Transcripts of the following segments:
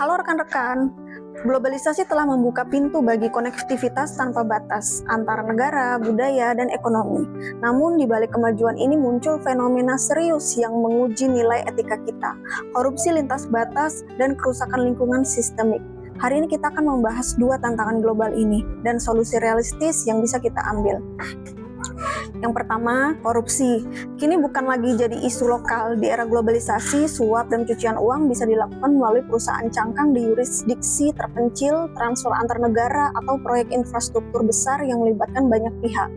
Halo rekan-rekan, globalisasi telah membuka pintu bagi konektivitas tanpa batas antara negara, budaya, dan ekonomi. Namun di balik kemajuan ini muncul fenomena serius yang menguji nilai etika kita, korupsi lintas batas, dan kerusakan lingkungan sistemik. Hari ini kita akan membahas dua tantangan global ini dan solusi realistis yang bisa kita ambil. Yang pertama, korupsi. Kini bukan lagi jadi isu lokal. Di era globalisasi, suap dan cucian uang bisa dilakukan melalui perusahaan cangkang di yurisdiksi terpencil, transfer antar negara, atau proyek infrastruktur besar yang melibatkan banyak pihak.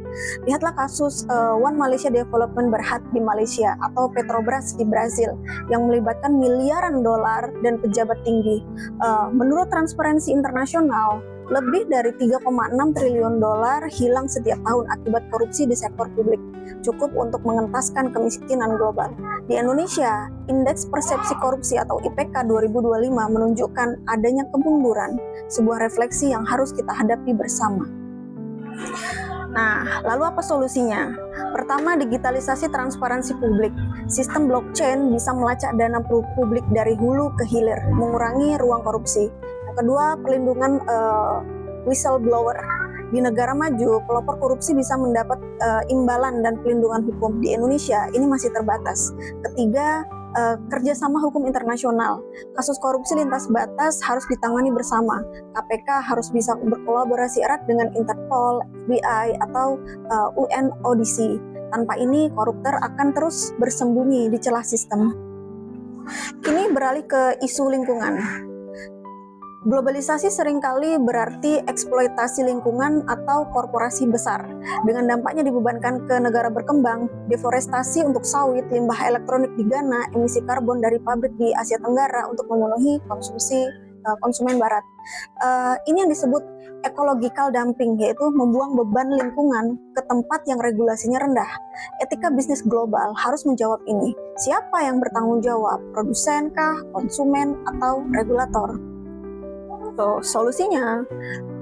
Lihatlah kasus One Malaysia Development Berhad di Malaysia atau Petrobras di Brazil yang melibatkan miliaran dolar dan pejabat tinggi. Menurut Transparency International, lebih dari 3,6 triliun dolar hilang setiap tahun akibat korupsi di sektor publik, cukup untuk mengentaskan kemiskinan global. Di Indonesia, Indeks Persepsi Korupsi atau IPK 2025 menunjukkan adanya kemunduran, sebuah refleksi yang harus kita hadapi bersama. Nah, lalu apa solusinya? Pertama, digitalisasi transparansi publik. Sistem blockchain bisa melacak dana publik dari hulu ke hilir, mengurangi ruang korupsi. Kedua, pelindungan whistleblower. Di negara maju, pelopor korupsi bisa mendapat imbalan dan pelindungan hukum. Di Indonesia, ini masih terbatas. Ketiga, kerjasama hukum internasional. Kasus korupsi lintas batas harus ditangani bersama. KPK harus bisa berkolaborasi erat dengan Interpol, FBI, atau UNODC. Tanpa ini, koruptor akan terus bersembunyi di celah sistem. Kini beralih ke isu lingkungan. Globalisasi seringkali berarti eksploitasi lingkungan atau korporasi besar. Dengan dampaknya dibebankan ke negara berkembang, deforestasi untuk sawit, limbah elektronik di Ghana, emisi karbon dari pabrik di Asia Tenggara untuk memenuhi konsumsi konsumen barat. Ini yang disebut ecological dumping, yaitu membuang beban lingkungan ke tempat yang regulasinya rendah. Etika bisnis global harus menjawab ini. Siapa yang bertanggung jawab? Produsen kah, konsumen, atau regulator? Solusinya,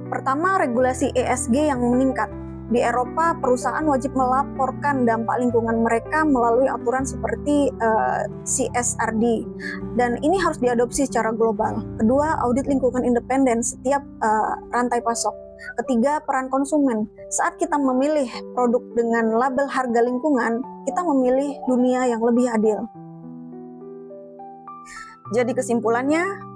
pertama, regulasi ESG yang meningkat. Di Eropa, perusahaan wajib melaporkan dampak lingkungan mereka melalui aturan seperti CSRD, dan ini harus diadopsi secara global. Kedua, audit lingkungan independen setiap rantai pasok. Ketiga, peran konsumen. Saat kita memilih produk dengan label harga lingkungan, kita memilih dunia yang lebih adil. Jadi kesimpulannya,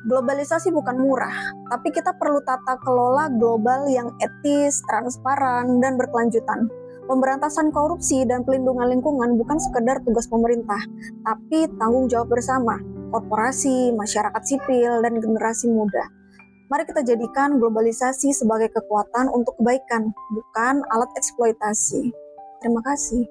globalisasi bukan murah, tapi kita perlu tata kelola global yang etis, transparan, dan berkelanjutan. Pemberantasan korupsi dan pelindungan lingkungan bukan sekedar tugas pemerintah, tapi tanggung jawab bersama, korporasi, masyarakat sipil, dan generasi muda. Mari kita jadikan globalisasi sebagai kekuatan untuk kebaikan, bukan alat eksploitasi. Terima kasih.